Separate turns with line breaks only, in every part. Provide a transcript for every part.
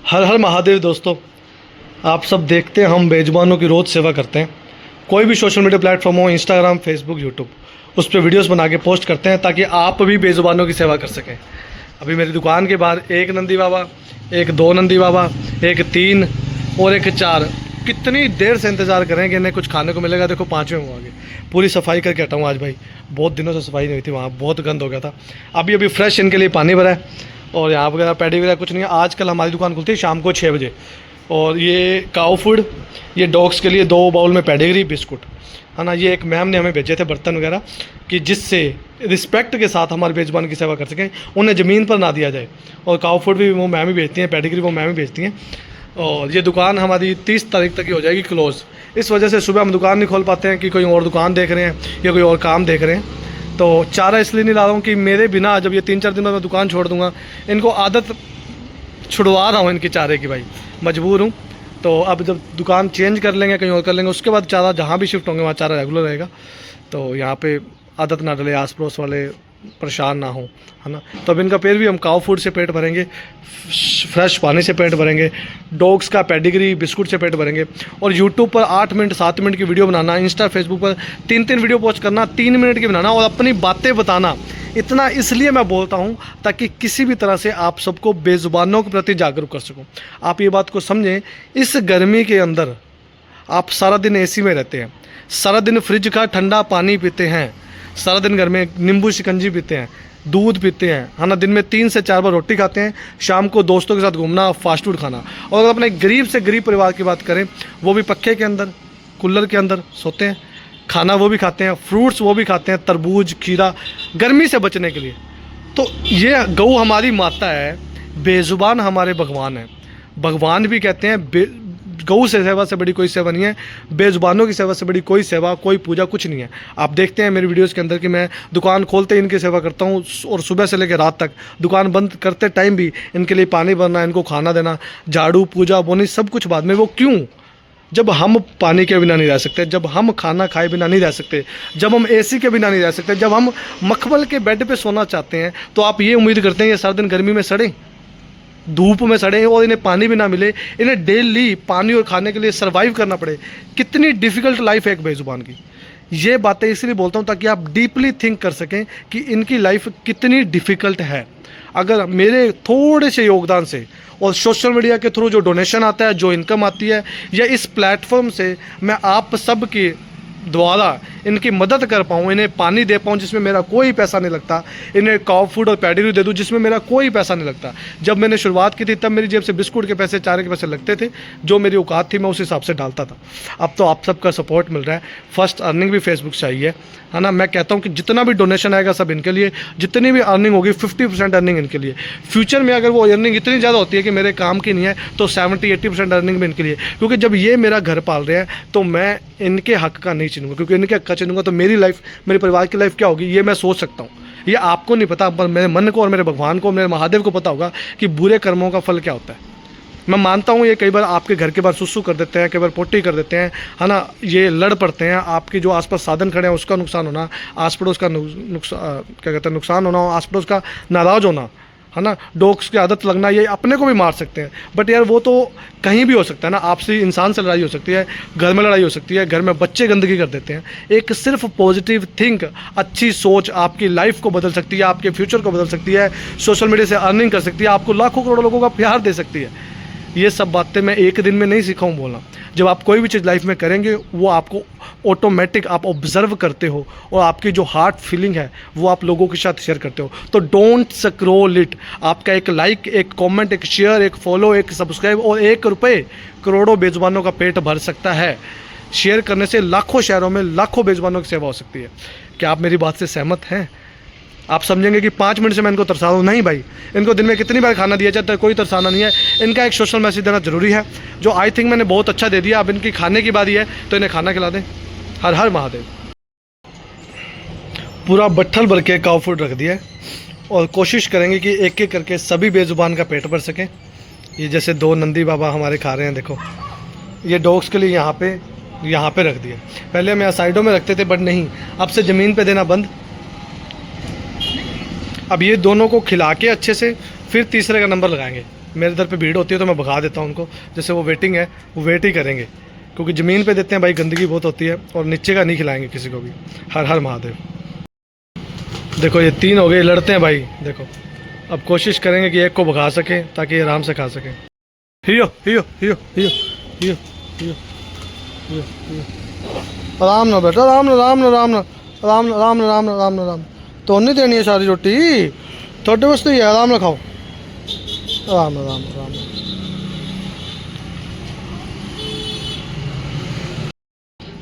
हर हर महादेव दोस्तों, आप सब देखते हैं हम बेजुबानों की रोज़ सेवा करते हैं। कोई भी सोशल मीडिया प्लेटफॉर्म हो, इंस्टाग्राम, फेसबुक, यूट्यूब, उस पर वीडियोस बना के पोस्ट करते हैं ताकि आप भी बेजुबानों की सेवा कर सकें। अभी मेरी दुकान के बाहर एक नंदी बाबा, एक दो नंदी बाबा, एक तीन और एक चार, कितनी देर से इंतज़ार करें कि इन्हें कुछ खाने को मिलेगा। देखो पाँचवें हुआ आगे, पूरी सफाई करके हटा हूँ आज भाई। बहुत दिनों से सफाई नहीं हुई थी, वहाँ बहुत गंद हो गया था। अभी फ्रेश इनके लिए पानी भरा है और यहाँ वगैरह पैडी वगैरह कुछ नहीं है। आजकल हमारी दुकान खुलती है शाम को 6 बजे। और ये काऊ फूड, ये डॉग्स के लिए 2 बाउल में पेडिग्री बिस्कुट है ना। ये एक मैम ने हमें भेजे थे बर्तन वगैरह कि जिससे रिस्पेक्ट के साथ हमारे बेजुबान की सेवा कर सकें, उन्हें ज़मीन पर ना दिया जाए। और काऊ फूड भी वो मैम ही भेजती हैं, पेडिग्री वो मैम ही भेजती हैं। और ये दुकान हमारी 30 तारीख तक ही हो जाएगी क्लोज़। इस वजह से सुबह हम दुकान नहीं खोल पाते हैं कि कोई और दुकान देख रहे हैं या कोई और काम देख रहे हैं। तो चारा इसलिए नहीं ला रहा हूँ कि मेरे बिना जब ये 3-4 दिन में मैं दुकान छोड़ दूँगा, इनको आदत छुड़वा रहा हूँ इनकी चारे की भाई, मजबूर हूँ। तो अब जब दुकान चेंज कर लेंगे, कहीं और कर लेंगे, उसके बाद चारा जहाँ भी शिफ्ट होंगे वहाँ चारा रेगुलर रहेगा। तो यहाँ पे आदत ना डले, आस पड़ोस वाले परेशान ना हो, है ना। तो अब इनका फिर भी हम काऊ फूड से पेट भरेंगे, फ्रेश पानी से पेट भरेंगे, डॉग्स का पेडिग्री बिस्कुट से पेट भरेंगे। और यूट्यूब पर 8 मिनट 7 मिनट की वीडियो बनाना, इंस्टा फेसबुक पर 3-3 वीडियो पोस्ट करना, 3 मिनट की बनाना और अपनी बातें बताना। इतना इसलिए मैं बोलता हूँ ताकि किसी भी तरह से आप सबको बेजुबानों के प्रति जागरूक कर सकूँ। आप ये बात को समझें, इस गर्मी के अंदर आप सारा दिन एसी में रहते हैं, सारा दिन फ्रिज का ठंडा पानी पीते हैं, सारा दिन घर में नींबू शिकंजी पीते हैं, दूध पीते हैं, है ना। दिन में 3 से 4 बार रोटी खाते हैं, शाम को दोस्तों के साथ घूमना, फास्ट फूड खाना। और अगर अपने गरीब से गरीब परिवार की बात करें, वो भी पक्के के अंदर, कूलर के अंदर सोते हैं, खाना वो भी खाते हैं, फ्रूट्स वो भी खाते हैं, तरबूज, खीरा, गर्मी से बचने के लिए। तो ये गऊ हमारी माता है, बेजुबान हमारे भगवान हैं। भगवान भी कहते हैं गऊ से सेवा से बड़ी कोई सेवा नहीं है, बेजुबानों की सेवा से बड़ी कोई सेवा, कोई पूजा कुछ नहीं है। आप देखते हैं मेरी वीडियोस के अंदर कि मैं दुकान खोलते ही इनकी सेवा करता हूँ और सुबह से लेकर रात तक, दुकान बंद करते टाइम भी इनके लिए पानी भरना, इनको खाना देना, झाड़ू, पूजा, बोनी, सब कुछ बाद में। वो क्यों? जब हम पानी के बिना नहीं रह सकते, जब हम खाना खाए बिना नहीं रह सकते, जब हम एसी के बिना नहीं रह सकते, जब हम मखमल के बेड पे सोना चाहते हैं, तो आप ये उम्मीद करते हैं ये सारा दिन गर्मी में सड़े, धूप में सड़े और इन्हें पानी भी ना मिले, इन्हें डेली पानी और खाने के लिए सर्वाइव करना पड़े। कितनी डिफ़िकल्ट लाइफ है एक बेजुबान की। ये बातें इसलिए बोलता हूँ ताकि आप डीपली थिंक कर सकें कि इनकी लाइफ कितनी डिफ़िकल्ट है। अगर मेरे थोड़े से योगदान से और सोशल मीडिया के थ्रू जो डोनेशन आता है, जो इनकम आती है, या इस प्लेटफॉर्म से मैं आप सब की द्वारा इनकी मदद कर पाऊँ, इन्हें पानी दे पाऊँ जिसमें मेरा कोई पैसा नहीं लगता, इन्हें काऊ फूड और पेडिग्री दे दूँ जिसमें मेरा कोई पैसा नहीं लगता। जब मैंने शुरुआत की थी तब मेरी जेब से बिस्कुट के पैसे, चारे के पैसे लगते थे, जो मेरी औकात थी मैं उस हिसाब से डालता था। अब तो आप सबका सपोर्ट मिल रहा है, फर्स्ट अर्निंग भी फेसबुक से आई है ना। मैं कहता हूँ कि जितना भी डोनेशन आएगा सब इनके लिए, जितनी भी अर्निंग होगी 50% अर्निंग इनके लिए। फ्यूचर में अगर वो अर्निंग इतनी ज़्यादा होती है कि मेरे काम की नहीं है, तो 70-80% अर्निंग भी इनके लिए। क्योंकि जब ये मेरा घर पाल रहे हैं तो मैं इनके हक का नहीं चुनूंगा, क्योंकि इनके हक का चुनूंगा तो मेरी लाइफ, मेरे परिवार की लाइफ क्या होगी ये मैं सोच सकता हूँ। ये आपको नहीं पता, पर मेरे मन को और मेरे भगवान को, मेरे महादेव को पता होगा कि बुरे कर्मों का फल क्या होता है। मैं मानता हूँ ये कई बार आपके घर के बाहर सुसु कर देते हैं, कई बार पोटी कर देते हैं, है ना। ये लड़ पड़ते हैं, आपके जो आसपास साधन खड़े हैं उसका नुकसान होना, आस पड़ोस का क्या कहते हैं नुकसान होना, आस पड़ोस का नाराज़ होना, है ना। डॉग्स की आदत लगना, ये अपने को भी मार सकते हैं। बट यार वो तो कहीं भी हो सकता है ना, आपसे इंसान से लड़ाई हो सकती है, घर में लड़ाई हो सकती है, घर में बच्चे गंदगी कर देते हैं। एक सिर्फ पॉजिटिव थिंक, अच्छी सोच आपकी लाइफ को बदल सकती है, आपके फ्यूचर को बदल सकती है, सोशल मीडिया से अर्निंग कर सकती है, आपको लाखों करोड़ों लोगों का प्यार दे सकती है। ये सब बातें मैं एक दिन में नहीं सीखा हूँ बोलना। जब आप कोई भी चीज़ लाइफ में करेंगे वो आपको ऑटोमेटिक आप ऑब्जर्व करते हो, और आपकी जो हार्ट फीलिंग है वो आप लोगों के साथ शेयर करते हो। तो डोंट स्क्रॉल इट। आपका एक लाइक, एक कमेंट, एक शेयर, एक फॉलो, एक सब्सक्राइब और 1 रुपये करोड़ों बेजुबानों का पेट भर सकता है। शेयर करने से लाखों शहरों में लाखों बेजुबानों की सेवा हो सकती है। क्या आप मेरी बात से सहमत हैं? आप समझेंगे कि 5 मिनट से मैं इनको तरसा दूँ, नहीं भाई, इनको दिन में कितनी बार खाना दिया जाता है, कोई तरसाना नहीं है। इनका एक सोशल मैसेज देना जरूरी है, जो आई थिंक मैंने बहुत अच्छा दे दिया। अब इनकी खाने की बारी है तो इन्हें खाना खिला दें। हर हर महादेव। पूरा बट्ठल भर के काऊ फूड रख दिया है और कोशिश करेंगे कि एक एक करके सभी बेजुबान का पेट भर सकें। ये जैसे 2 नंदी बाबा हमारे खा रहे हैं, देखो ये डॉग्स के लिए यहाँ पे रख दिए। पहले हम यहाँ साइडों में रखते थे, बट नहीं, अब से ज़मीन पे देना बंद। अब ये दोनों को खिला के अच्छे से फिर तीसरे का नंबर लगाएंगे। मेरे इधर पे भीड़ होती है तो मैं भगा देता हूँ उनको। जैसे वो वेटिंग है, वो वेट ही करेंगे, क्योंकि ज़मीन पे देते हैं भाई, गंदगी बहुत होती है, और नीचे का नहीं खिलाएंगे किसी को भी। हर हर महादेव। देखो ये 3 हो गए, लड़ते हैं भाई। देखो अब कोशिश करेंगे कि एक को भगा सकें ताकि ये आराम से खा सकें। हियो हियो हियो हियो हियो हियो हियो हियो। आराम ना बेटा, आराम ना, आराम ना, आराम ना, आराम ना, आराम ना, आराम ना, आराम ना, आराम। तो नहीं देनी है सारी रोटी, थोड़े वास्ते ही है। आराम ना खाओ, आराम ना, आराम ना, आराम ना।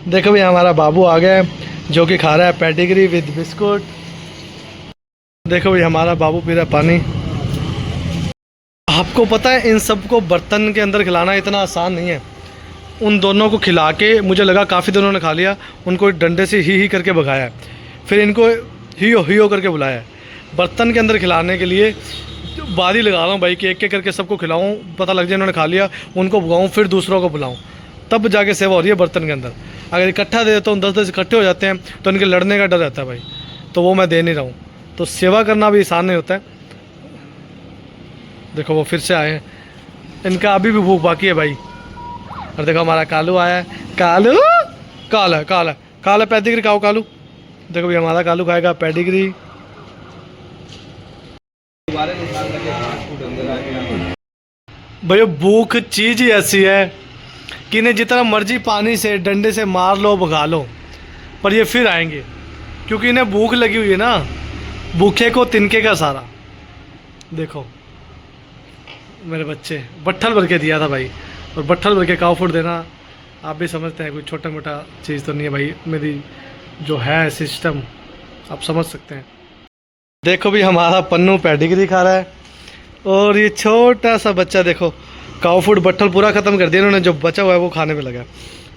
देखो भैया हमारा बाबू आ गया है, जो कि खा रहा है पेडिग्री विद बिस्कुट। देखो भैया हमारा बाबू पी रहा है पानी। आपको पता है इन सबको बर्तन के अंदर खिलाना इतना आसान नहीं है। उन दोनों को खिला के मुझे लगा काफ़ी दिनों ने खा लिया, उनको डंडे से ही करके भगाया है, फिर इनको हियो हियो करके बुलाया है। बर्तन के अंदर खिलाने के लिए बारी लगा रहा हूँ भाई कि एक एक करके सबको खिलाऊँ, पता लग जाए इन्होंने खा लिया, उनको भगाऊँ, फिर दूसरों को बुलाऊँ, तब जाके सेवा हो रही है बर्तन के अंदर। अगर इकट्ठा दे देता हूँ, 10-10 इकट्ठे हो जाते हैं, तो इनके लड़ने का डर रहता है भाई, तो वो मैं दे नहीं रहा हूँ। तो सेवा करना भी आसान नहीं होता है। देखो वो फिर से आए हैं, इनका अभी भी भूख बाकी है भाई। और देखो हमारा कालू आया है, कालू काला काला काला पेडिग्री खाओ कालू। देखो भाई हमारा कालू खाएगा पेडिग्री। भैया भूख चीज़ ही ऐसी है कि इन्हें जितना मर्जी पानी से डंडे से मार लो, भगा लो, पर ये फिर आएंगे, क्योंकि इन्हें भूख लगी हुई है ना। भूखे को तिनके का सारा। देखो मेरे बच्चे, बट्ठल भर के दिया था भाई, और बट्ठल भर के काऊ फूड देना आप भी समझते हैं कोई छोटा मोटा चीज़ तो नहीं है भाई। मेरी जो है सिस्टम आप समझ सकते हैं। देखो भी हमारा पन्नू पेडिग्री खा रहा है, और ये छोटा सा बच्चा देखो काऊ फूड बट्ठल पूरा ख़त्म कर दिया इन्होंने, जो बचा हुआ है वो खाने में लगा।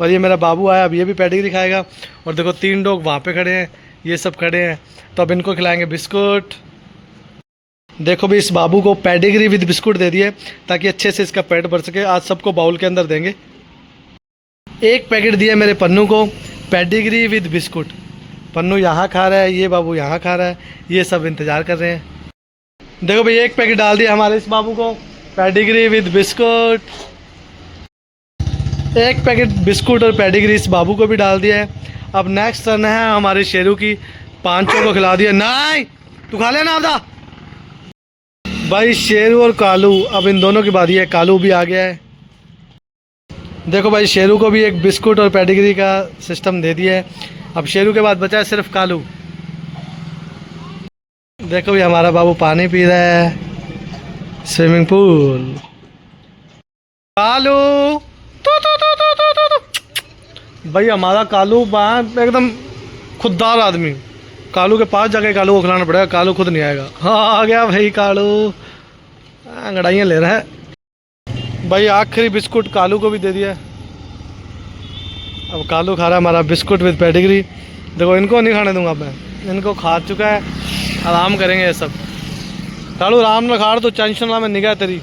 और ये मेरा बाबू आया, अब ये भी पेडिग्री खाएगा। और देखो 3 लोग वहाँ पे खड़े हैं, ये सब खड़े हैं, तो अब इनको खिलाएंगे बिस्कुट। देखो भी इस बाबू को पेडिग्री विद बिस्कुट दे दिए ताकि अच्छे से इसका पेट भर सके। आज सबको बाउल के अंदर देंगे। एक पैकेट दिया मेरे पन्नू को पेडिग्री विद बिस्कुट। पन्नू यहाँ खा रहा है, ये बाबू यहाँ खा रहा है, ये सब इंतज़ार कर रहे हैं। देखो भाई एक पैकेट डाल दिया हमारे इस बाबू को पेडिग्री विद बिस्कुट। एक पैकेट बिस्कुट और पेडिग्री इस बाबू को भी डाल दिया है। अब नेक्स्ट टर्न है हमारे शेरू की, 5 को खिला दिया। नहीं तू खा लेना आपदा भाई। शेरू और कालू, अब इन दोनों की बारी है, कालू भी आ गया है। देखो भाई शेरू को भी एक बिस्कुट और पेडिग्री का सिस्टम दे दिया है। अब शेरू के बाद बचा है सिर्फ कालू। देखो भाई हमारा बाबू पानी पी रहा है, स्विमिंग पूल। कालू भाई हमारा कालू एकदम खुददार आदमी। कालू के पास जाके कालू को खिलाना पड़ेगा, कालू खुद नहीं आएगा। हाँ आ गया भाई कालू, अंगड़ाइयाँ ले रहा है भाई। आखिरी बिस्कुट कालू को भी दे दिया। अब कालू खा रहा है हमारा बिस्कुट विद पेडिग्री। देखो इनको नहीं खाने दूंगा मैं, इनको खा चुका है, आराम करेंगे ये सब। कालू आराम ना खा रहा तो टेंशन ना, मैं निगाह तेरी।